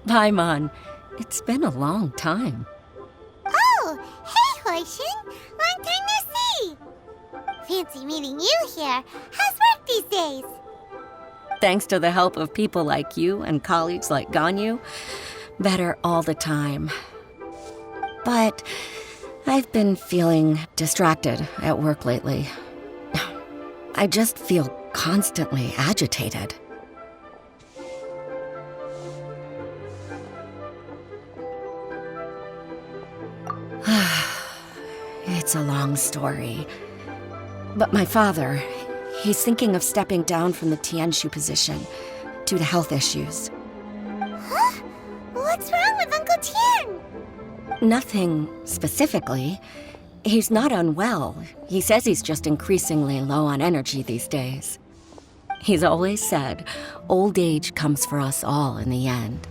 Hi, Mon. It's been a long time. Oh, hey, Hoishin! Long time no see! Fancy meeting you here. How's work these days? Thanks to the help of people like you and colleagues like Ganyu, better all the time. But I've been feeling distracted at work lately. I just feel constantly agitated. It's a long story. But my father, he's thinking of stepping down from the Tianshu position due to health issues. Huh? What's wrong with Uncle Tian? Nothing specifically. He's not unwell. He says he's just increasingly low on energy these days. He's always said, old age comes for us all in the end.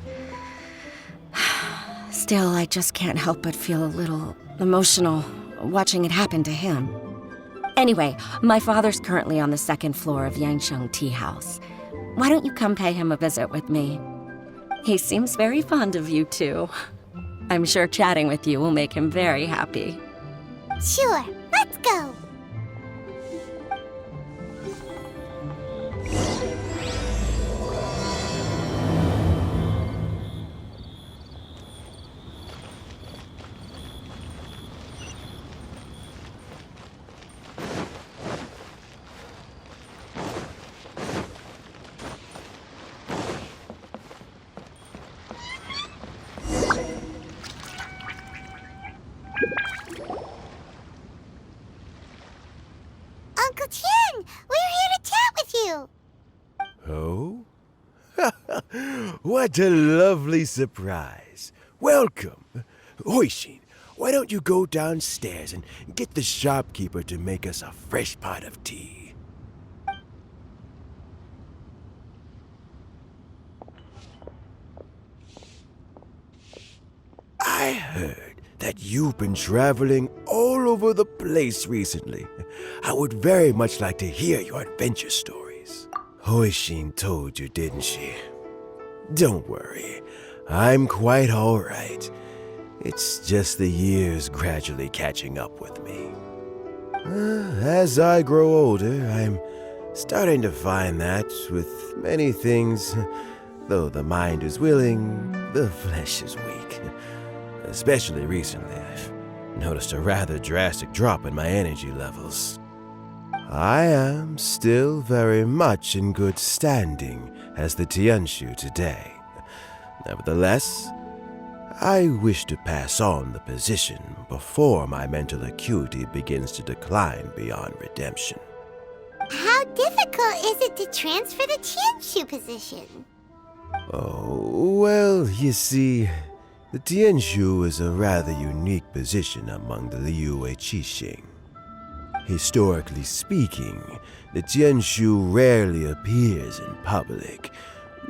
Still, I just can't help but feel a little emotional watching it happen to him. Anyway, my father's currently on the second floor of Yangsheng Tea House. Why don't you come pay him a visit with me? He seems very fond of you, too. I'm sure chatting with you will make him very happy. Sure, let's go! Uncle Tian, we're here to chat with you! Oh? What a lovely surprise. Welcome. Hoishin, why don't you go downstairs and get the shopkeeper to make us a fresh pot of tea? I heard that you've been traveling all over the place recently. I would very much like to hear your adventure stories. Hoishin told you, didn't she? Don't worry, I'm quite all right. It's just the years gradually catching up with me. As I grow older, I'm starting to find that with many things, though the mind is willing, the flesh is weak. Especially recently, I've noticed a rather drastic drop in my energy levels. I am still very much in good standing as the Tianshu today. Nevertheless, I wish to pass on the position before my mental acuity begins to decline beyond redemption. How difficult is it to transfer the Tianshu position? Oh, well, you see, the Tianshu is a rather unique position among the Liyue Qixing. Historically speaking, the Tianshu rarely appears in public.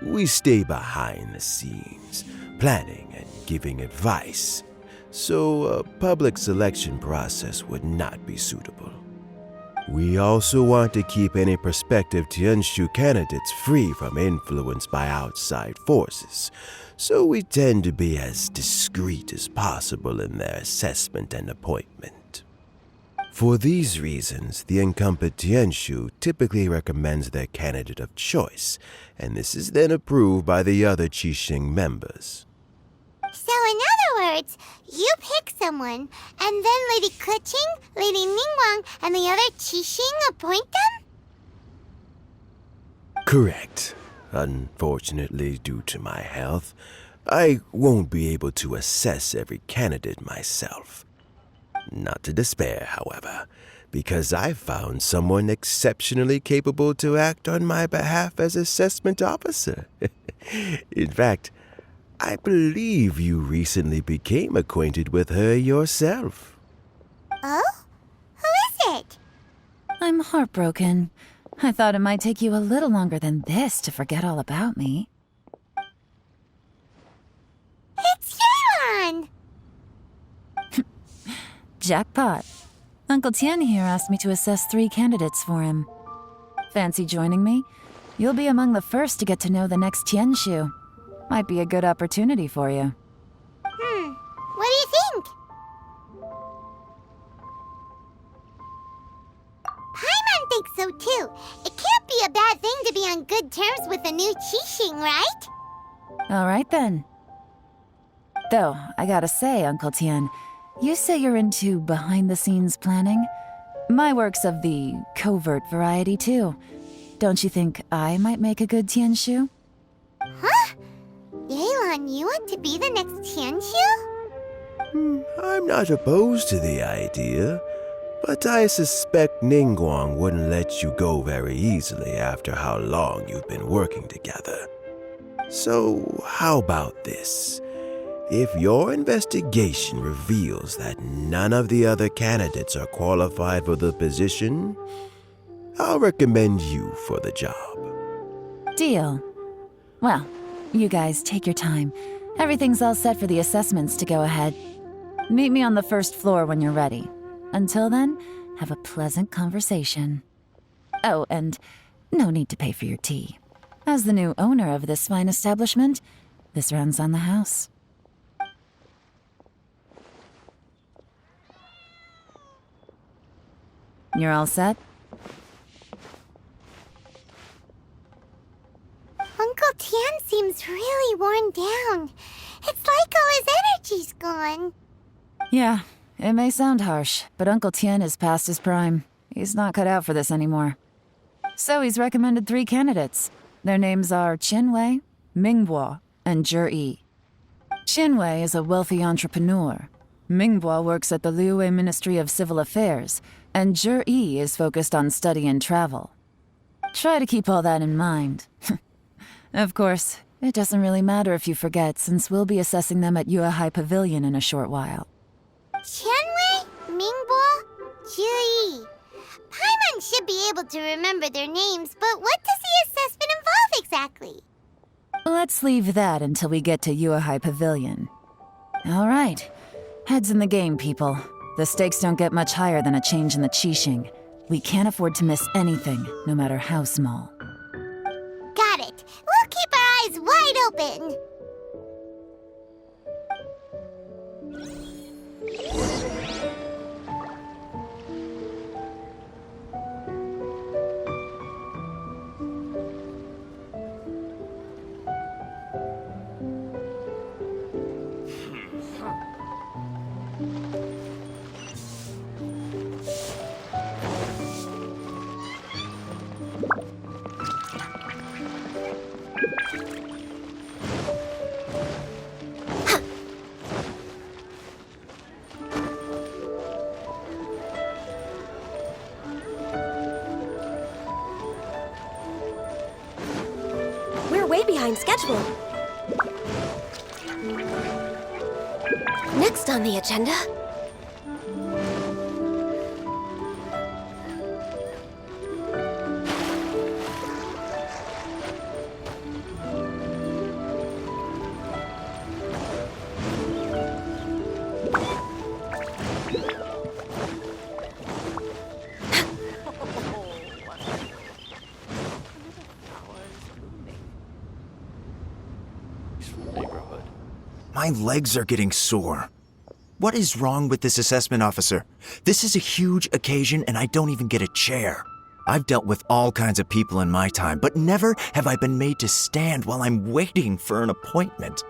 We stay behind the scenes, planning and giving advice, so a public selection process would not be suitable. We also want to keep any prospective Tianshu candidates free from influence by outside forces, so we tend to be as discreet as possible in their assessment and appointment. For these reasons, the incumbent Tianshu typically recommends their candidate of choice, and this is then approved by the other Qixing members. So in other words, you pick someone, and then Lady Keqing, Lady Ningguang, and the other Qixing appoint them? Correct. Unfortunately, due to my health, I won't be able to assess every candidate myself. Not to despair, however, because I found someone exceptionally capable to act on my behalf as assessment officer. In fact, I believe you recently became acquainted with her yourself. Oh? Who is it? I'm heartbroken. I thought it might take you a little longer than this to forget all about me. It's Yelan! Jackpot. Uncle Tian here asked me to assess 3 candidates for him. Fancy joining me? You'll be among the first to get to know the next Tianshu. Might be a good opportunity for you. What do you think? Paimon thinks so too. It can't be a bad thing to be on good terms with a new Qixing, right? All right then. Though, I gotta say, Uncle Tian, you say you're into behind-the-scenes planning? My work's of the covert variety too. Don't you think I might make a good Tianshu? Huh? Yelan, you want to be the next Tianshu? I'm not opposed to the idea, but I suspect Ningguang wouldn't let you go very easily after how long you've been working together. So, how about this? If your investigation reveals that none of the other candidates are qualified for the position, I'll recommend you for the job. Deal. Well, you guys take your time. Everything's all set for the assessments to go ahead. Meet me on the first floor when you're ready. Until then, have a pleasant conversation. Oh, and no need to pay for your tea. As the new owner of this fine establishment, this runs on the house. You're all set? Uncle Tian seems really worn down. It's like all his energy's gone. Yeah, it may sound harsh, but Uncle Tian is past his prime. He's not cut out for this anymore. So he's recommended 3 candidates. Their names are Qinwei, Mingbo, and Zhi. Qinwei is a wealthy entrepreneur. Mingbo works at the Liyue Ministry of Civil Affairs, and Zhi is focused on study and travel. Try to keep all that in mind. Of course, it doesn't really matter if you forget, since we'll be assessing them at Yuehai Pavilion in a short while. Qianwei, Mingbo, Zhi. Paimon should be able to remember their names, but what does the assessment involve exactly? Let's leave that until we get to Yuehai Pavilion. All right. Heads in the game, people. The stakes don't get much higher than a change in the Qixing. We can't afford to miss anything, no matter how small. Got it. We'll keep our eyes wide open. Way behind schedule. Next on the agenda. My legs are getting sore. What is wrong with this assessment officer? This is a huge occasion and I don't even get a chair. I've dealt with all kinds of people in my time, but never have I been made to stand while I'm waiting for an appointment.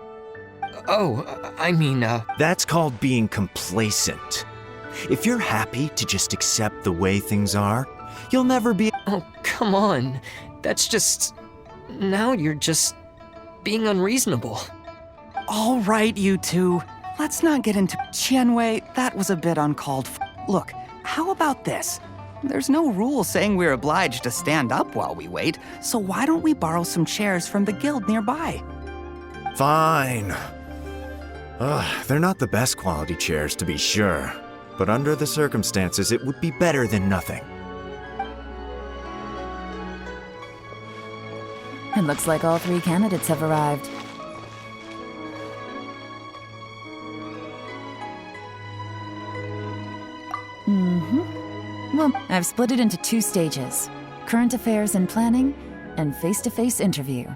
Oh, I mean, That's called being complacent. If you're happy to just accept the way things are, you'll never be— Oh, come on. That's just... Now you're just being unreasonable. All right, you two. Let's not get into Qianwei. That was a bit uncalled for. Look, how about this? There's no rule saying we're obliged to stand up while we wait, so why don't we borrow some chairs from the guild nearby? Fine. They're not the best quality chairs, to be sure. But under the circumstances, it would be better than nothing. It looks like all 3 candidates have arrived. Well, I've split it into 2 stages: current affairs and planning, and face-to-face interview.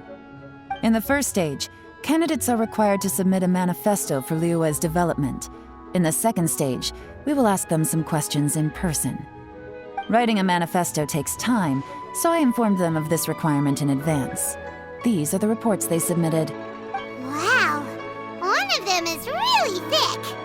In the first stage, Candidates are required to submit a manifesto for Liyue's development. In the second stage, we will ask them some questions in person. Writing a manifesto takes time, so I informed them of this requirement in advance. These are the reports they submitted. Wow, one of them is really thick.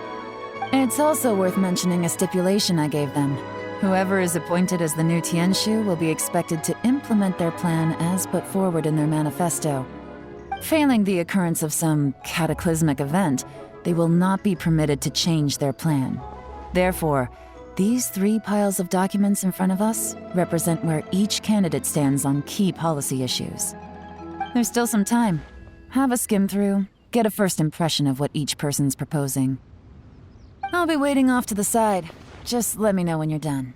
It's also worth mentioning a stipulation I gave them. Whoever is appointed as the new Tianshu will be expected to implement their plan as put forward in their manifesto. Failing the occurrence of some cataclysmic event, they will not be permitted to change their plan. Therefore, these 3 piles of documents in front of us represent where each candidate stands on key policy issues. There's still some time. Have a skim through, get a first impression of what each person's proposing. I'll be waiting off to the side. Just let me know when you're done.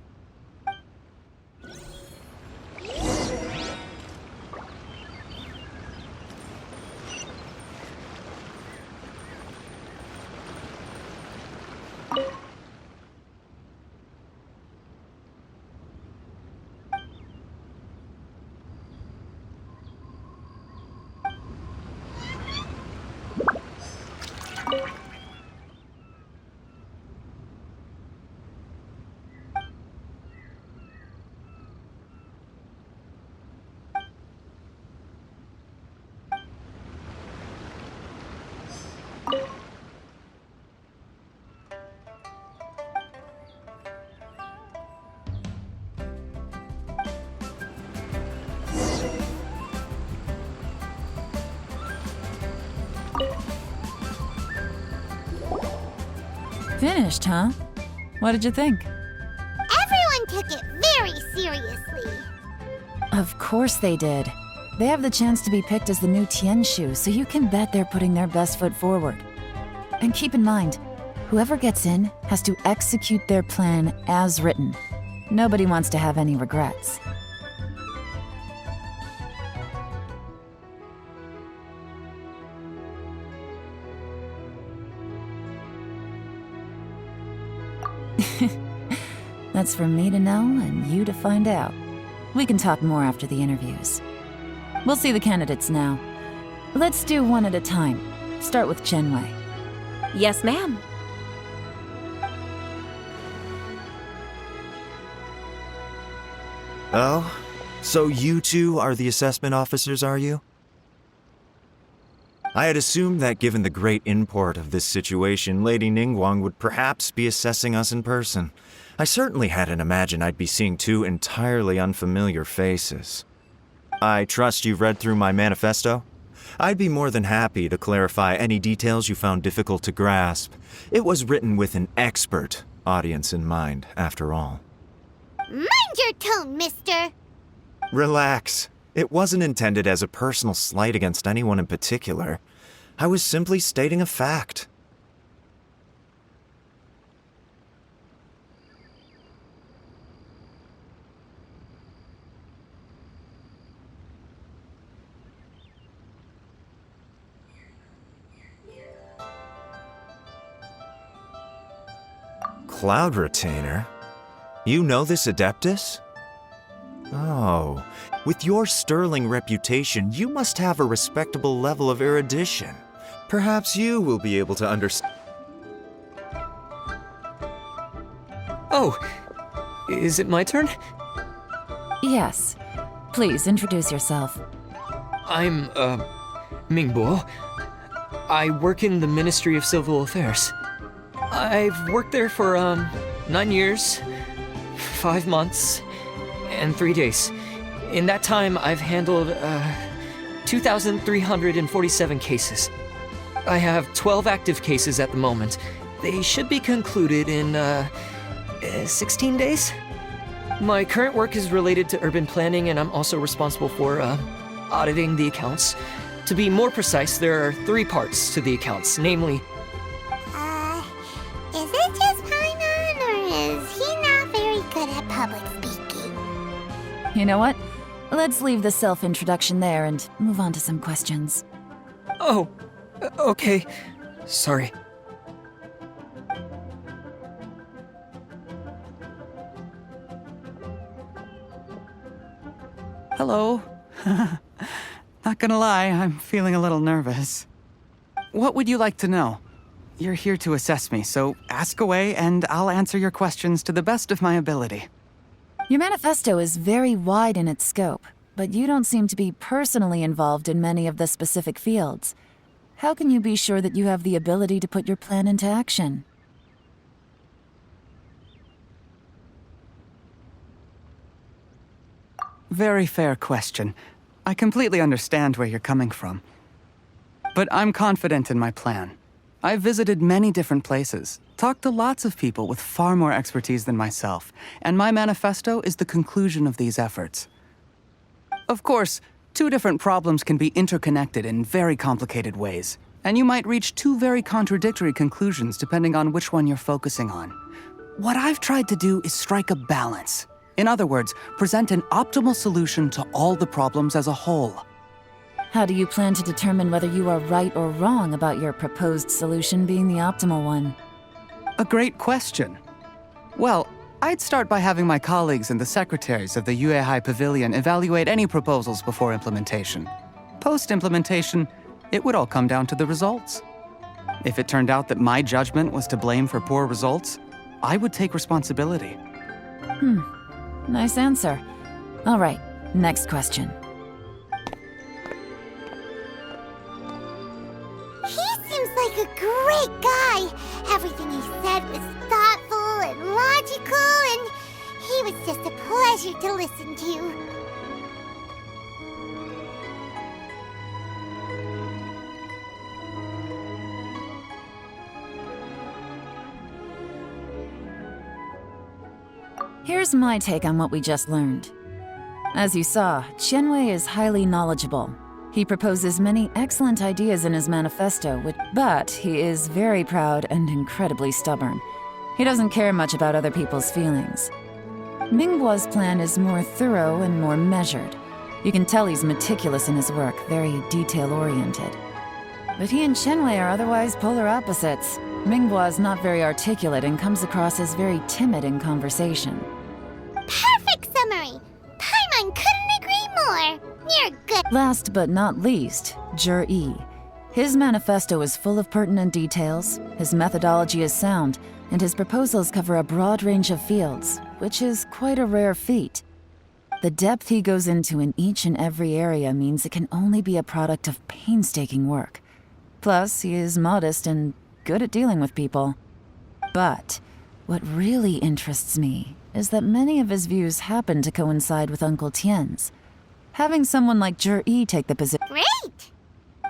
Finished, huh? What did you think? Everyone took it very seriously. Of course they did. They have the chance to be picked as the new Tianshu, so you can bet they're putting their best foot forward. And keep in mind, whoever gets in has to execute their plan as written. Nobody wants to have any regrets. That's for me to know and you to find out. We can talk more after the interviews. We'll see the candidates now. Let's do one at a time. Start with Chenwei. Yes, ma'am. Oh? So you two are the assessment officers, are you? I had assumed that given the great import of this situation, Lady Ningguang would perhaps be assessing us in person. I certainly hadn't imagined I'd be seeing 2 entirely unfamiliar faces. I trust you've read through my manifesto? I'd be more than happy to clarify any details you found difficult to grasp. It was written with an expert audience in mind, after all. Mind your tone, mister. Relax. It wasn't intended as a personal slight against anyone in particular. I was simply stating a fact. Cloud Retainer? You know this Adeptus? Oh, with your sterling reputation, you must have a respectable level of erudition. Perhaps you will be able to understand. Oh, is it my turn? Yes. Please introduce yourself. I'm, Mingbo. I work in the Ministry of Civil Affairs. I've worked there for, 9 years, 5 months, and 3 days. In that time, I've handled, 2,347 cases. I have 12 active cases at the moment. They should be concluded in, 16 days? My current work is related to urban planning, and I'm also responsible for, auditing the accounts. To be more precise, there are 3 parts to the accounts, namely... Is it just Paimon, or is he not very good at public speaking? You know what? Let's leave the self-introduction there and move on to some questions. Oh, okay. Sorry. Hello. Not gonna lie, I'm feeling a little nervous. What would you like to know? You're here to assess me, so ask away and I'll answer your questions to the best of my ability. Your manifesto is very wide in its scope, but you don't seem to be personally involved in many of the specific fields. How can you be sure that you have the ability to put your plan into action? Very fair question. I completely understand where you're coming from. But I'm confident in my plan. I've visited many different places, talked to lots of people with far more expertise than myself, and my manifesto is the conclusion of these efforts. Of course, two different problems can be interconnected in very complicated ways, and you might reach two very contradictory conclusions depending on which one you're focusing on. What I've tried to do is strike a balance. In other words, present an optimal solution to all the problems as a whole. How do you plan to determine whether you are right or wrong about your proposed solution being the optimal one? A great question. Well, I'd start by having my colleagues and the secretaries of the Yuehai Pavilion evaluate any proposals before implementation. Post-implementation, it would all come down to the results. If it turned out that my judgment was to blame for poor results, I would take responsibility. Nice answer. All right, next question. He seems like a great guy. Everything he said was thoughtful and logical, and he was just a pleasure to listen to. Here's my take on what we just learned. As you saw, Qianwei is highly knowledgeable. He proposes many excellent ideas in his manifesto, but he is very proud and incredibly stubborn. He doesn't care much about other people's feelings. Mingbo's plan is more thorough and more measured. You can tell he's meticulous in his work, very detail-oriented. But he and Qianwei are otherwise polar opposites. Mingbo is not very articulate and comes across as very timid in conversation. Perfect summary! Paimon couldn't agree more! You're good. Last but not least, Yi. His manifesto is full of pertinent details, his methodology is sound, and his proposals cover a broad range of fields, which is quite a rare feat. The depth he goes into in each and every area means it can only be a product of painstaking work. Plus, he is modest and good at dealing with people. But what really interests me is that many of his views happen to coincide with Uncle Tien's. Having someone like Yi take the position... Great!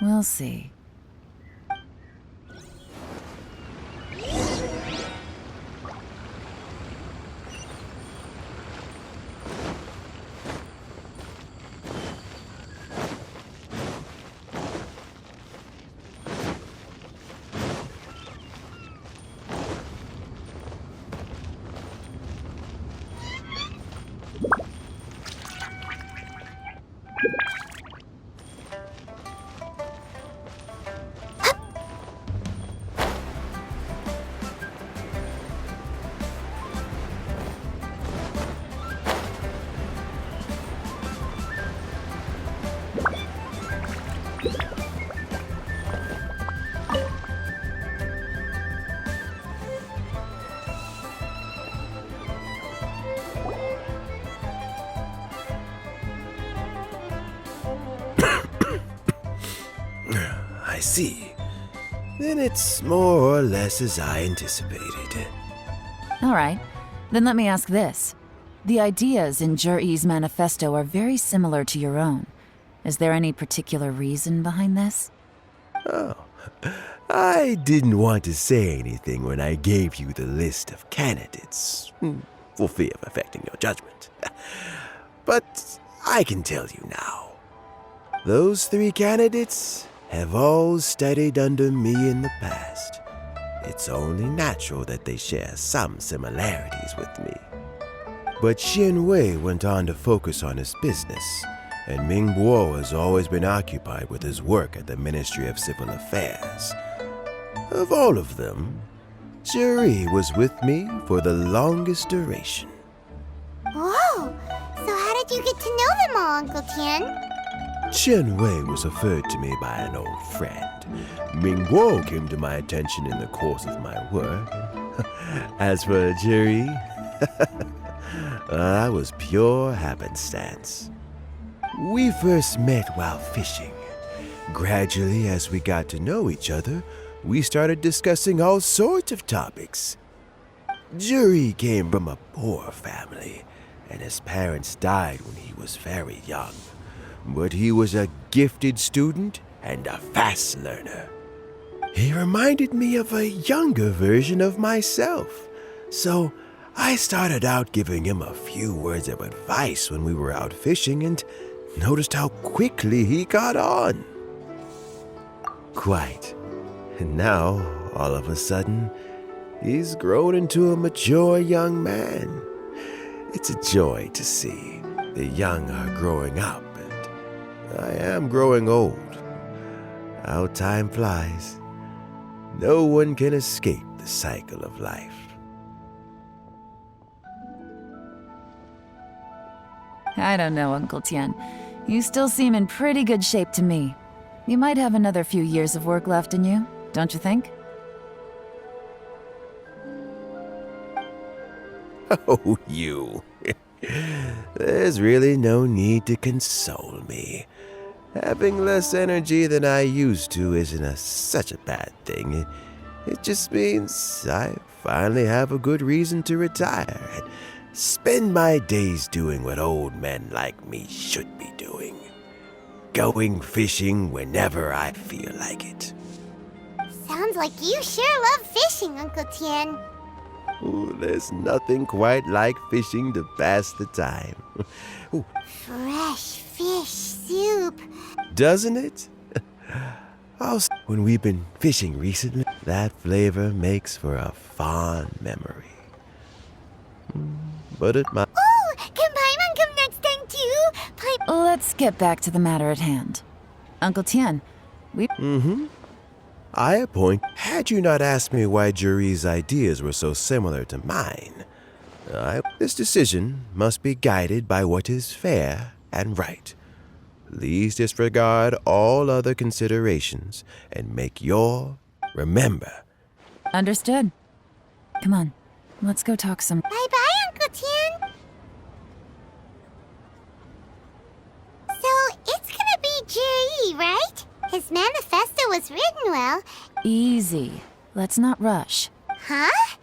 We'll see. I see. Then it's more or less as I anticipated. All right, then let me ask this. The ideas in Yi's manifesto are very similar to your own. Is there any particular reason behind this? Oh, I didn't want to say anything when I gave you the list of candidates, for fear of affecting your judgment. But I can tell you now. Those 3 candidates have all studied under me in the past. It's only natural that they share some similarities with me. But Qianwei went on to focus on his business, and Mingbo has always been occupied with his work at the Ministry of Civil Affairs. Of all of them, Yi was with me for the longest duration. Whoa! So how did you get to know them all, Uncle Tien? Chen Wei was referred to me by an old friend. Mingguo came to my attention in the course of my work. As for Juri, that was pure happenstance. We first met while fishing. Gradually, as we got to know each other, we started discussing all sorts of topics. Juri came from a poor family, and his parents died when he was very young. But he was a gifted student and a fast learner. He reminded me of a younger version of myself, so I started out giving him a few words of advice when we were out fishing and noticed how quickly he got on. Quite. And now, all of a sudden, he's grown into a mature young man. It's a joy to see. The young are growing up, and I am growing old. How time flies. No one can escape the cycle of life. I don't know, Uncle Tian. You still seem in pretty good shape to me. You might have another few years of work left in you, don't you think? Oh, you. There's really no need to console me. Having less energy than I used to isn't such a bad thing. It just means I finally have a good reason to retire and spend my days doing what old men like me should be doing. Going fishing whenever I feel like it. Sounds like you sure love fishing, Uncle Tian. Ooh, there's nothing quite like fishing to pass the time. Ooh, Fresh fish soup. doesn't it? Also, when we've been fishing recently, that flavor makes for a fond memory. But it might... Oh, can Paimon come next time too? Let's get back to the matter at hand. Uncle Tian, I appoint. Had you not asked me why Juri's ideas were so similar to mine, this decision must be guided by what is fair and right. Please disregard all other considerations and make your... Remember. Understood. Come on, let's go talk some... Bye-bye, Uncle Tian. So, it's gonna be Juri, right? His manifesto was written well. Easy. Let's not rush. Huh?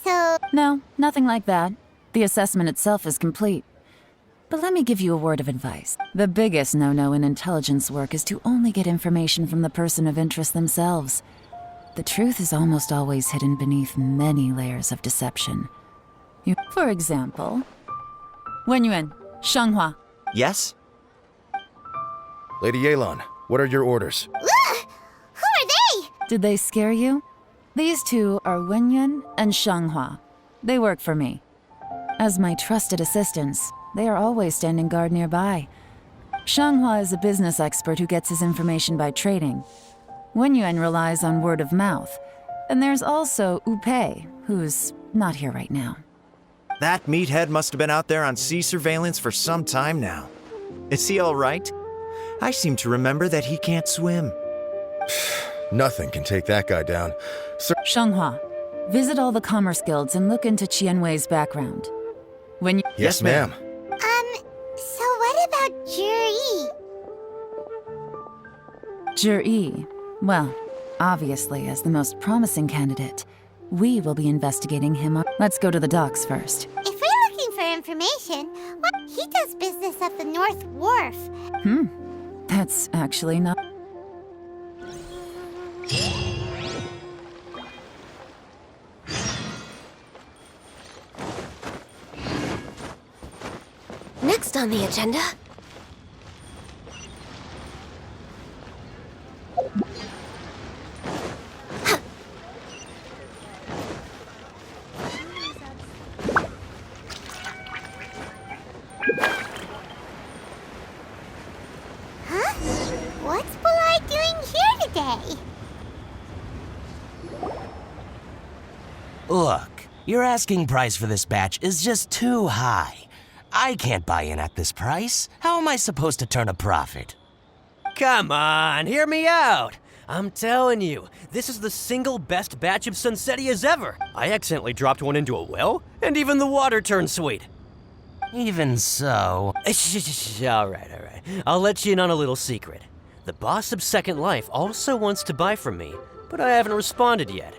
So, No, nothing like that. The assessment itself is complete. But let me give you a word of advice. The biggest no-no in intelligence work is to only get information from the person of interest themselves. The truth is almost always hidden beneath many layers of deception. For example, Wenyuan, Shanghua. Yes? Lady Yelan, what are your orders? who are they? Did they scare you? These two are Wenyuan and Shanghua. They work for me. As my trusted assistants, they are always standing guard nearby. Shanghua is a business expert who gets his information by trading. Wenyuan relies on word of mouth. And there's also Upei, who's not here right now. That meathead must have been out there on sea surveillance for some time now. Is he all right? I seem to remember that he can't swim. Nothing can take that guy down. Sir, Shanghua, visit all the commerce guilds and look into Qianwei's background. When yes, ma'am. So what about Juri? Juri, well, obviously as the most promising candidate, we will be investigating him. Let's go to the docks first. If we're looking for information, he does business at the North Wharf. That's actually not... Next on the agenda. Huh? What's Bulai doing here today? Look, your asking price for this batch is just too high. I can't buy in at this price. How am I supposed to turn a profit? Come on, hear me out. I'm telling you, this is the single best batch of Sunsetias ever. I accidentally dropped one into a well, and even the water turned sweet. Even so... All right. I'll let you in on a little secret. The boss of Second Life also wants to buy from me, but I haven't responded yet.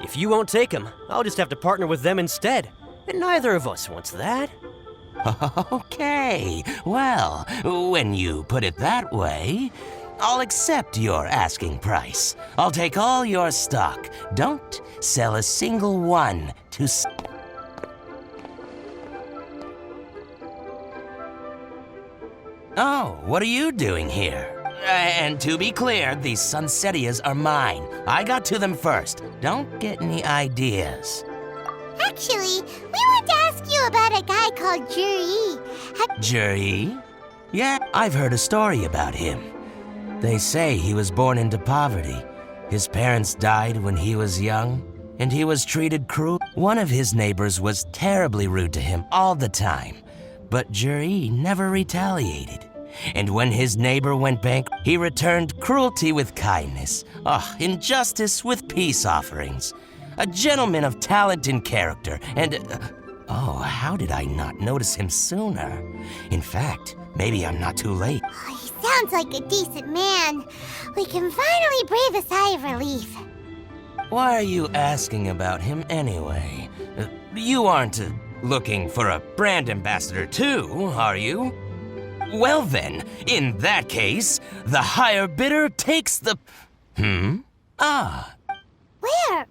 If you won't take him, I'll just have to partner with them instead. And neither of us wants that. Okay, well, when you put it that way, I'll accept your asking price. I'll take all your stock. Don't sell a single one to... Oh, what are you doing here? And to be clear, these Sunsetias are mine. I got to them first. Don't get any ideas. Actually, we want to ask you about a guy called Juri. Juri? Yeah, I've heard a story about him. They say he was born into poverty. His parents died when he was young, and he was treated cruel. One of his neighbors was terribly rude to him all the time, but Juri never retaliated. And when his neighbor went bankrupt, he returned cruelty with kindness, injustice with peace offerings. A gentleman of talent and character, and... how did I not notice him sooner? In fact, maybe I'm not too late. Oh, he sounds like a decent man. We can finally breathe a sigh of relief. Why are you asking about him anyway? You aren't looking for a brand ambassador too, are you? Well then, in that case, the higher bidder takes the... Where?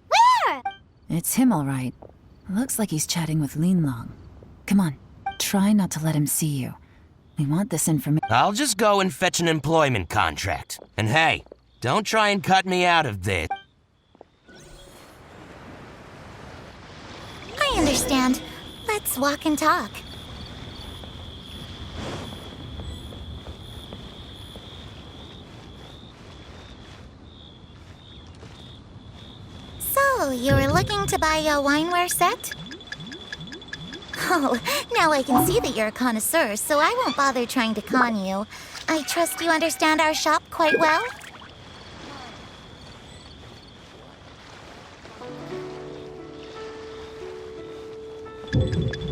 It's him, all right. Looks like he's chatting with Linlong. Come on, try not to let him see you. We want this information. I'll just go and fetch an employment contract. And hey, don't try and cut me out of this. I understand. Let's walk and talk. So, you were looking to buy a wineware set? Oh, now I can see that you're a connoisseur, so I won't bother trying to con you. I trust you understand our shop quite well?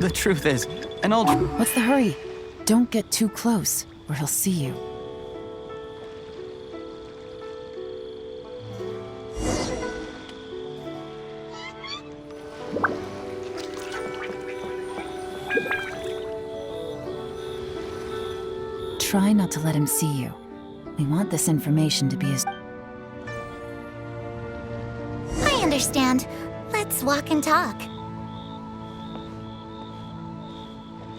The truth is, an old... What's the hurry? Don't get too close, or he'll see you. Try not to let him see you. We want this information to be as... I understand. Let's walk and talk.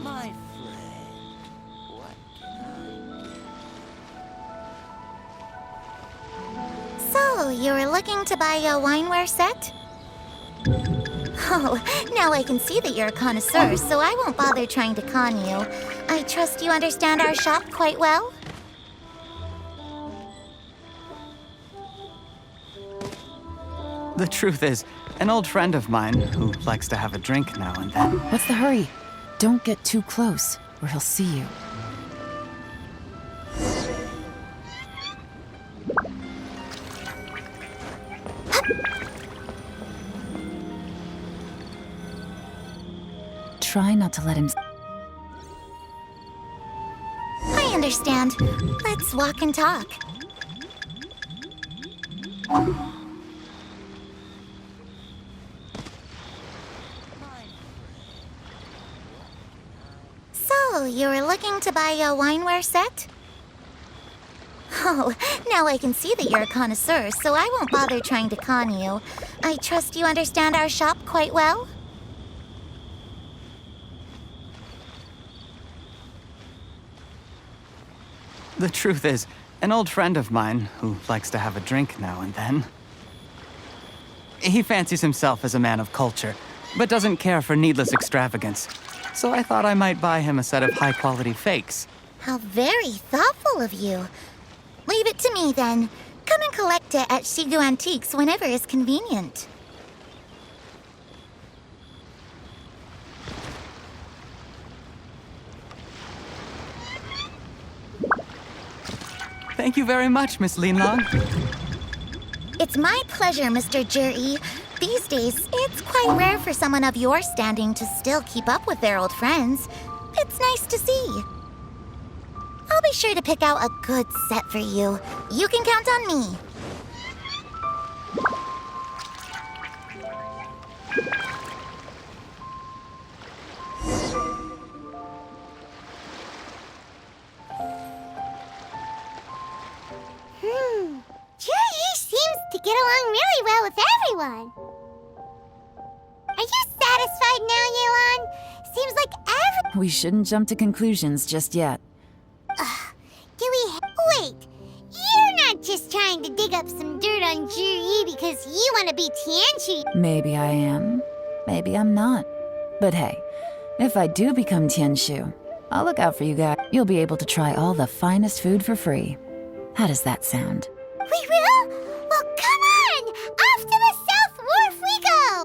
My friend, what can I... So, you were looking to buy a wineware set? Oh, now I can see that you're a connoisseur, so I won't bother trying to con you. I trust you understand our shop quite well? The truth is, an old friend of mine who likes to have a drink now and then. What's the hurry? Don't get too close, or he'll see you. Try not to let him... I understand. Let's walk and talk. So, you were looking to buy a wineware set? Oh, now I can see that you're a connoisseur, so I won't bother trying to con you. I trust you understand our shop quite well? The truth is, an old friend of mine who likes to have a drink now and then. He fancies himself as a man of culture, but doesn't care for needless extravagance. So I thought I might buy him a set of high-quality fakes. How very thoughtful of you. Leave it to me, then. Come and collect it at Shigu Antiques whenever is convenient. Thank you very much, Miss Linlong. It's my pleasure, Mr. Juri. These days, it's quite rare for someone of your standing to still keep up with their old friends. It's nice to see. I'll be sure to pick out a good set for you. You can count on me. Juri seems to get along really well with everyone. Are you satisfied now, Yelan? Seems like We shouldn't jump to conclusions just yet. Wait, you're not just trying to dig up some dirt on Juri because you want to be Tianchi. Maybe I am, maybe I'm not. But hey, if I do become Tianshu, I'll look out for you guys. You'll be able to try all the finest food for free. How does that sound? We will? Well, come on! Off to the South Wharf we go!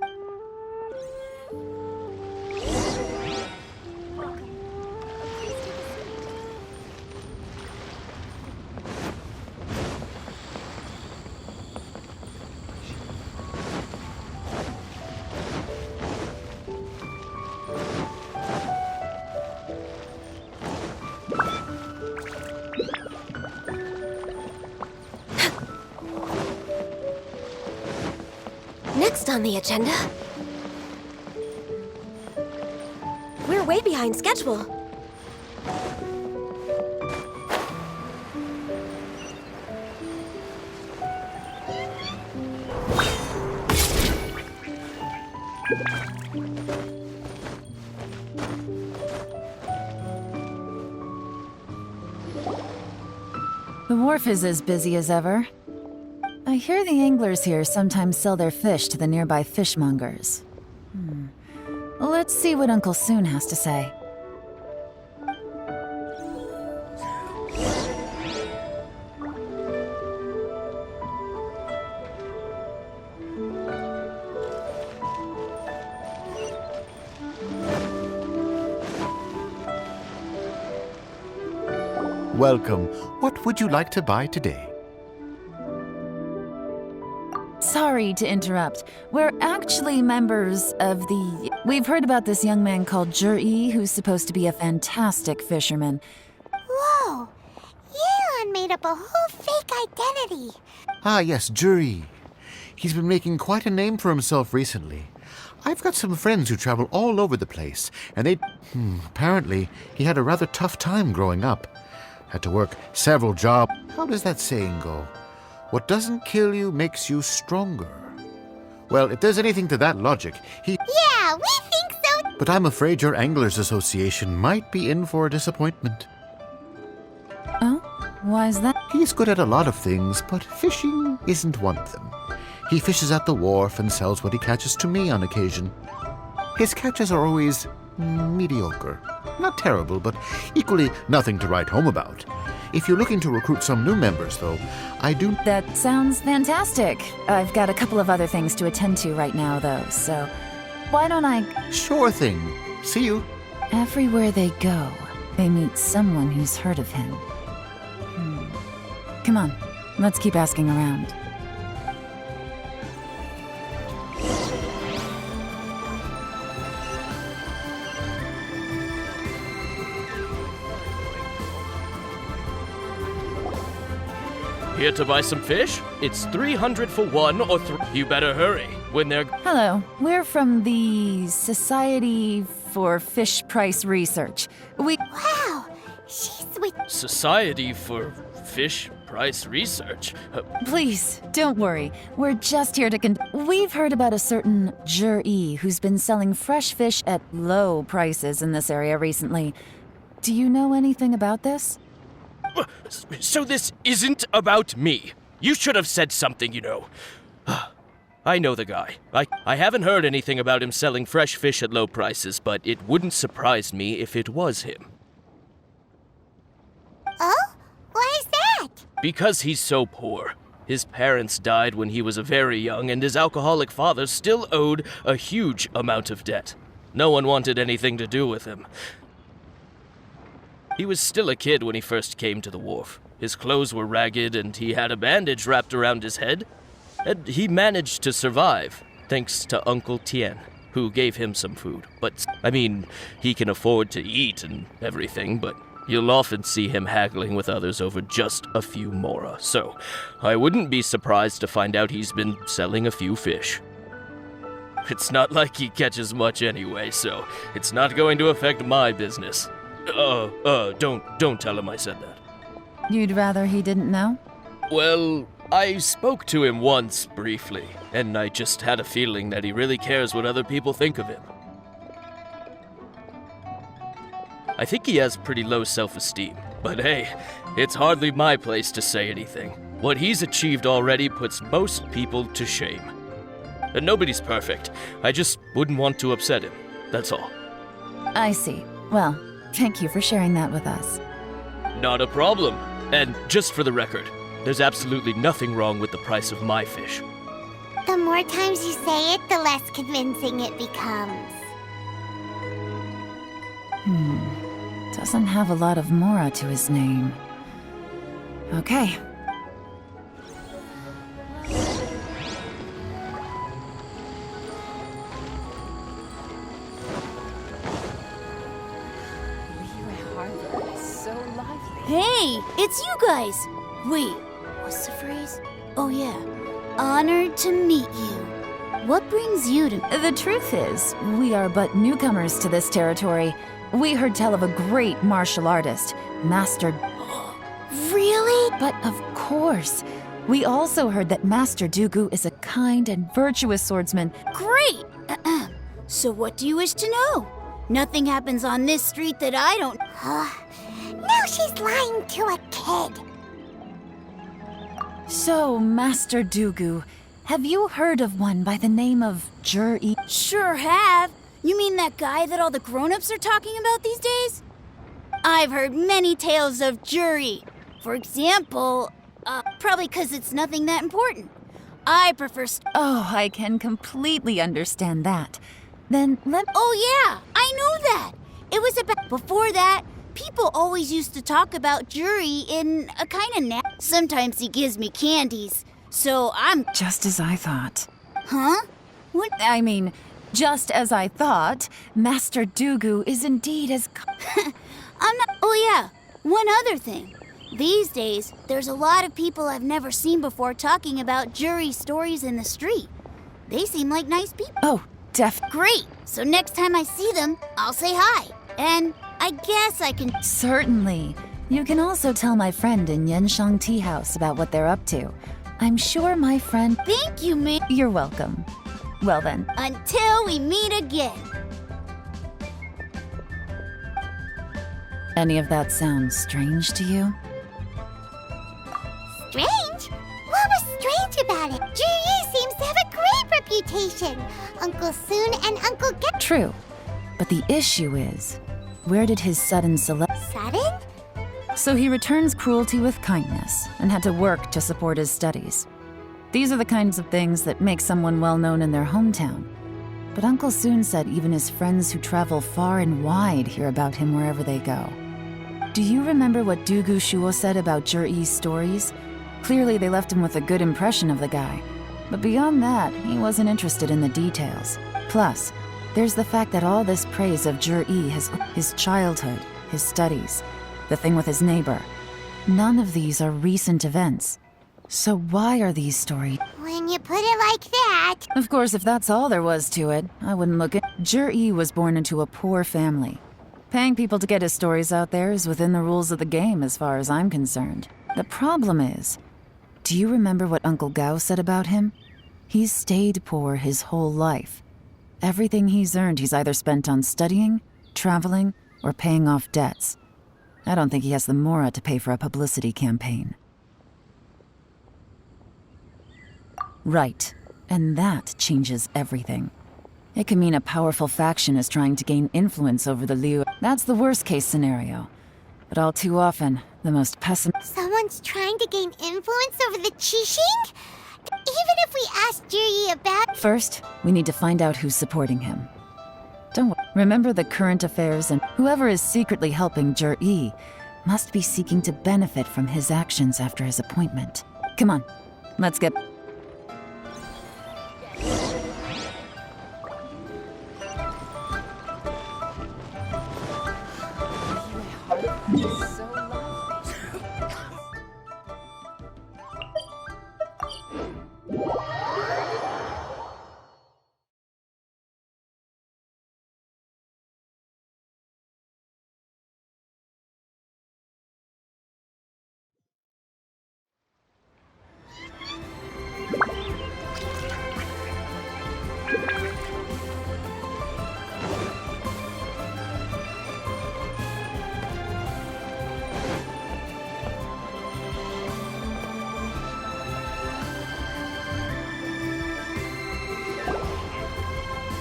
Next on the agenda, we're way behind schedule. The wharf is as busy as ever. I hear the anglers here sometimes sell their fish to the nearby fishmongers. Let's see what Uncle Soon has to say. Welcome. What would you like to buy today? Sorry to interrupt. We're actually members of the... We've heard about this young man called Juri, who's supposed to be a fantastic fisherman. Whoa! Yelan made up a whole fake identity. Ah, yes, Juri. He's been making quite a name for himself recently. I've got some friends who travel all over the place, and they... apparently, he had a rather tough time growing up. Had to work several jobs. How does that saying go? What doesn't kill you makes you stronger. Well, if there's anything to that logic, he... Yeah, we think so. But I'm afraid your Anglers Association might be in for a disappointment. Oh? Why is that? He's good at a lot of things, but fishing isn't one of them. He fishes at the wharf and sells what he catches to me on occasion. His catches are always mediocre. Not terrible, but equally nothing to write home about. If you're looking to recruit some new members, though, I do... That sounds fantastic. I've got a couple of other things to attend to right now, though, so... Why don't I... Sure thing. See you. Everywhere they go, they meet someone who's heard of him. Come on, let's keep asking around. Here to buy some fish? It's 300 for one or You better hurry. When they're... Hello, we're from the Society for Fish Price Research. Wow, she's with... Society for Fish Price Research? Please, don't worry. We're just here to We've heard about a certain Juri who's been selling fresh fish at low prices in this area recently. Do you know anything about this? So this isn't about me. You should have said something, you know. I know the guy. I haven't heard anything about him selling fresh fish at low prices, but it wouldn't surprise me if it was him. Oh? Why is that? Because he's so poor. His parents died when he was very young, and his alcoholic father still owed a huge amount of debt. No one wanted anything to do with him. He was still a kid when he first came to the wharf. His clothes were ragged and he had a bandage wrapped around his head. And he managed to survive, thanks to Uncle Tien, who gave him some food. But, I mean, he can afford to eat and everything, but you'll often see him haggling with others over just a few mora. So, I wouldn't be surprised to find out he's been selling a few fish. It's not like he catches much anyway, so it's not going to affect my business. Don't tell him I said that. You'd rather he didn't know? Well, I spoke to him once, briefly, and I just had a feeling that he really cares what other people think of him. I think he has pretty low self-esteem, but hey, it's hardly my place to say anything. What he's achieved already puts most people to shame. And nobody's perfect. I just wouldn't want to upset him, that's all. I see. Well, thank you for sharing that with us. Not a problem. And just for the record, there's absolutely nothing wrong with the price of my fish. The more times you say it, the less convincing it becomes. Doesn't have a lot of mora to his name. Okay. Hey, it's you guys! Wait, what's the phrase? Oh yeah, honored to meet you. What brings you to... The truth is, we are but newcomers to this territory. We heard tell of a great martial artist, Master... Really? But of course. We also heard that Master Dooku is a kind and virtuous swordsman. Great! So what do you wish to know? Nothing happens on this street that I don't... Now she's lying to a kid. So, Master Dooku, have you heard of one by the name of Jur-E? Sure have. You mean that guy that all the grown-ups are talking about these days? I've heard many tales of Juri. For example, probably because it's nothing that important. I prefer... Oh, I can completely understand that. Then let... Oh yeah, I know that. It was about... Before that, people always used to talk about Juri in a kind of Sometimes he gives me candies, so I'm... Just as I thought. Huh? What? I mean, just as I thought, Master Dooku is indeed as... I'm not... Oh yeah, one other thing. These days, there's a lot of people I've never seen before talking about Juri stories in the street. They seem like nice people. Oh, Great! So next time I see them, I'll say hi. And I guess I can... Certainly. You can also tell my friend in Yenshang Tea House about what they're up to. I'm sure my friend... Thank you, ma'am. You're welcome. Well then. Until we meet again. Any of that sound strange to you? Strange? What was strange about it? Juri seems to have a great reputation. Uncle Soon and Uncle Get... True. But the issue is, where did his sudden Sudden? So he returns cruelty with kindness and had to work to support his studies. These are the kinds of things that make someone well known in their hometown. But Uncle Soon said even his friends who travel far and wide hear about him wherever they go. Do you remember what Doogu Shuo said about Jur-E's stories? Clearly they left him with a good impression of the guy. But beyond that, he wasn't interested in the details. Plus, there's the fact that all this praise of Jur-E has his childhood, his studies, the thing with his neighbor. None of these are recent events. So why are these stories? When you put it like that... Of course, if that's all there was to it, I wouldn't look at... Jur-E was born into a poor family. Paying people to get his stories out there is within the rules of the game as far as I'm concerned. The problem is, do you remember what Uncle Gao said about him? He's stayed poor his whole life. Everything he's earned he's either spent on studying, traveling, or paying off debts. I don't think he has the mora to pay for a publicity campaign. Right, and that changes everything. It can mean a powerful faction is trying to gain influence over the Liu. That's the worst-case scenario. But all too often, the most Someone's trying to gain influence over the Qixing? Even if we ask Juri about... First, we need to find out who's supporting him. Don't worry. Remember the current affairs and whoever is secretly helping Jur-E. must be seeking to benefit from his actions after his appointment. Come on, let's get...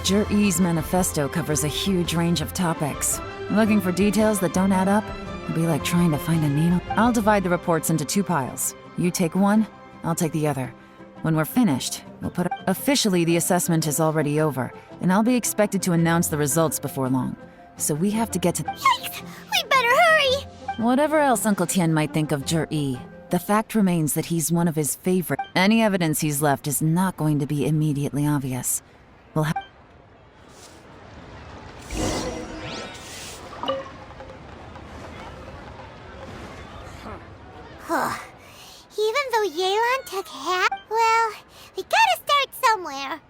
Jur-E's manifesto covers a huge range of topics. Looking for details that don't add up? It'd be like trying to find a needle. I'll divide the reports into 2 piles. You take one, I'll take the other. When we're finished, we'll put... Officially, the assessment is already over, and I'll be expected to announce the results before long. So we have to get to... Yikes! We better hurry! Whatever else Uncle Tien might think of Jur-E, the fact remains that he's one of his favorite. Any evidence he's left is not going to be immediately obvious. We'll have... Even though Yelan took half, well, we gotta start somewhere.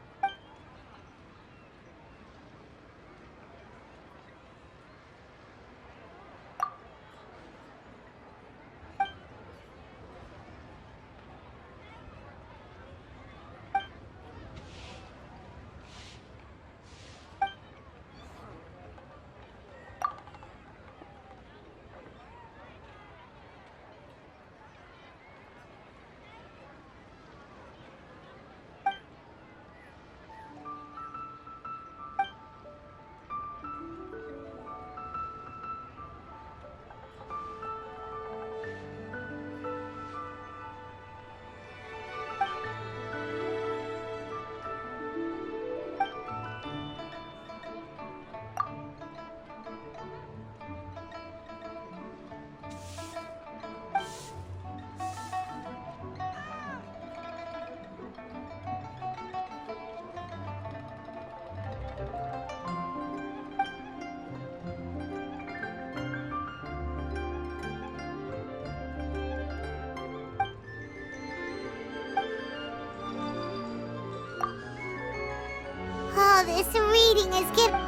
Oh, this reading is getting...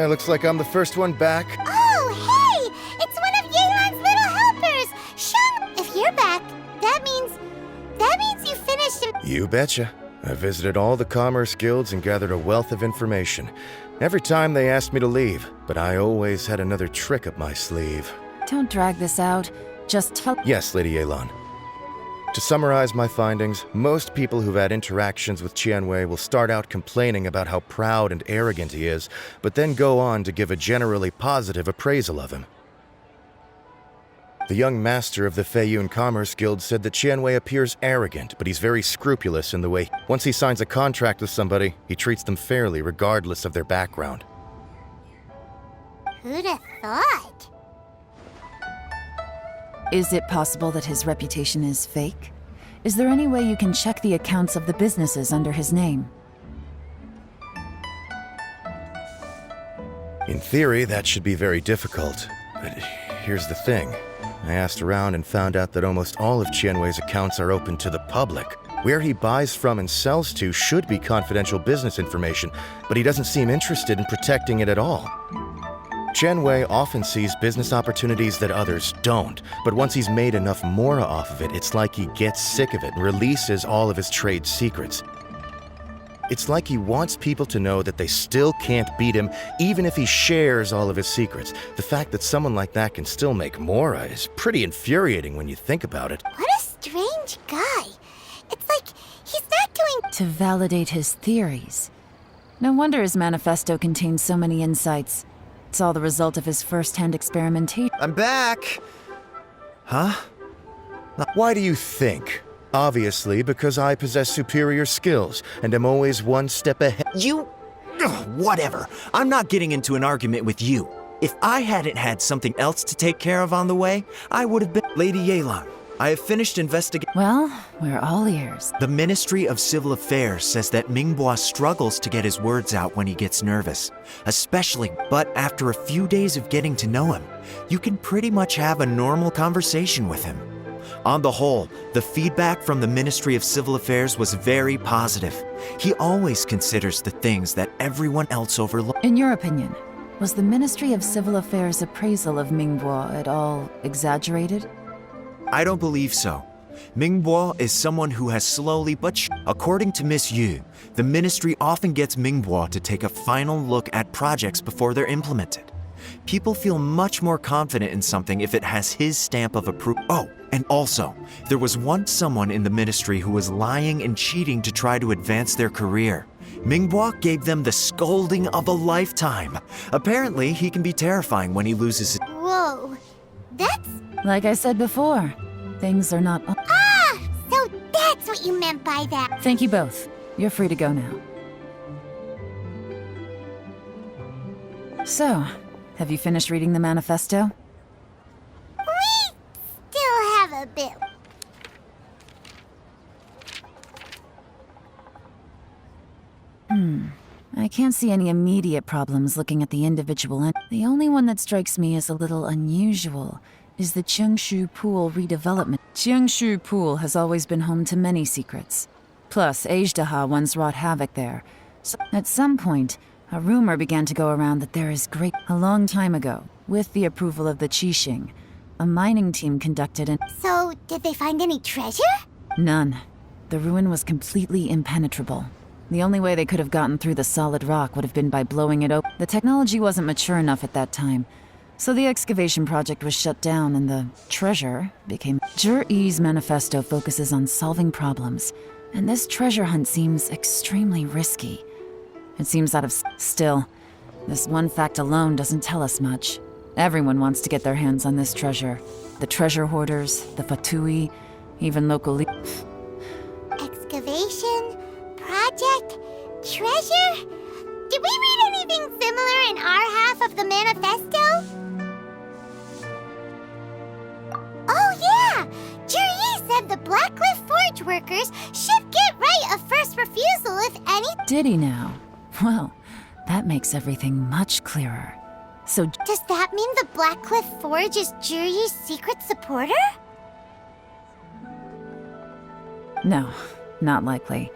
Looks like I'm the first one back. Oh, hey! It's one of Yelan's little helpers! Shung! If you're back, that means you finished him. You betcha. I visited all the commerce guilds and gathered a wealth of information. Every time they asked me to leave, but I always had another trick up my sleeve. Don't drag this out. Just tell... Yes, Lady Yelan. To summarize my findings, most people who've had interactions with Qianwei will start out complaining about how proud and arrogant he is, but then go on to give a generally positive appraisal of him. The young master of the Feiyun Commerce Guild said that Qianwei appears arrogant, but he's very scrupulous in the way. Once he signs a contract with somebody, he treats them fairly regardless of their background. Who'd have thought? Is it possible that his reputation is fake? Is there any way you can check the accounts of the businesses under his name? In theory, that should be very difficult. But here's the thing. I asked around and found out that almost all of Qianwei's accounts are open to the public. Where he buys from and sells to should be confidential business information, but he doesn't seem interested in protecting it at all. Qianwei often sees business opportunities that others don't, but once he's made enough mora off of it, it's like he gets sick of it and releases all of his trade secrets. It's like he wants people to know that they still can't beat him, even if he shares all of his secrets. The fact that someone like that can still make mora is pretty infuriating when you think about it. What a strange guy. It's like he's not doing... To validate his theories. No wonder his manifesto contains so many insights. It's all the result of his first-hand experimentation. I'm back! Huh? Why do you think? Obviously, because I possess superior skills and am always one step ahead. Whatever. I'm not getting into an argument with you. If I hadn't had something else to take care of on the way, I would have been... Lady Yelan, I have finished investigating... Well, we're all ears. The Ministry of Civil Affairs says that Minghua struggles to get his words out when he gets nervous. Especially, but after a few days of getting to know him, you can pretty much have a normal conversation with him. On the whole, the feedback from the Ministry of Civil Affairs was very positive. He always considers the things that everyone else overlooks. In your opinion, was the Ministry of Civil Affairs' appraisal of Mingbo at all exaggerated? I don't believe so. Mingbo is someone who has slowly according to Miss Yu, the ministry often gets Mingbo to take a final look at projects before they're implemented. People feel much more confident in something if it has his stamp of approval. Oh, and also, there was once someone in the ministry who was lying and cheating to try to advance their career. Mingbo gave them the scolding of a lifetime. Apparently, he can be terrifying when he loses his... Whoa, that's... Like I said before, things are not... So that's what you meant by that. Thank you both. You're free to go now. So, have you finished reading the manifesto? We still have a bit. I can't see any immediate problems looking at the individual. The only one that strikes me as a little unusual is the Chengshu Pool redevelopment. Chengshu Pool has always been home to many secrets. Plus, Ajdaha once wrought havoc there. So, at some point, a rumor began to go around that there is great... A long time ago, with the approval of the Qixing, a mining team conducted an... So, did they find any treasure? None. The ruin was completely impenetrable. The only way they could have gotten through the solid rock would have been by blowing it open. The technology wasn't mature enough at that time, so the excavation project was shut down and the treasure became... Zhi-Yi's manifesto focuses on solving problems, and this treasure hunt seems extremely risky. It seems out of... Still, this one fact alone doesn't tell us much. Everyone wants to get their hands on this treasure. The treasure hoarders, the Fatui, even local... Excavation? Project? Treasure? Did we read anything similar in our half of the manifesto? Oh yeah! Juri said the Blackcliff Forge workers should get right of first refusal if any... Did he now? Well, that makes everything much clearer. So... Does that mean the Blackcliff Forge is Juri's secret supporter? No, not likely.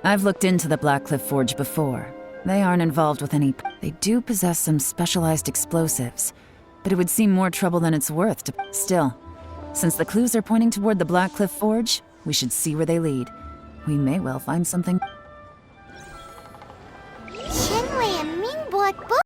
I've looked into the Blackcliff Forge before. They aren't involved with any... They do possess some specialized explosives, but it would seem more trouble than it's worth to... Still, since the clues are pointing toward the Blackcliff Forge, we should see where they lead. We may well find something... Shenwei and Mingbo both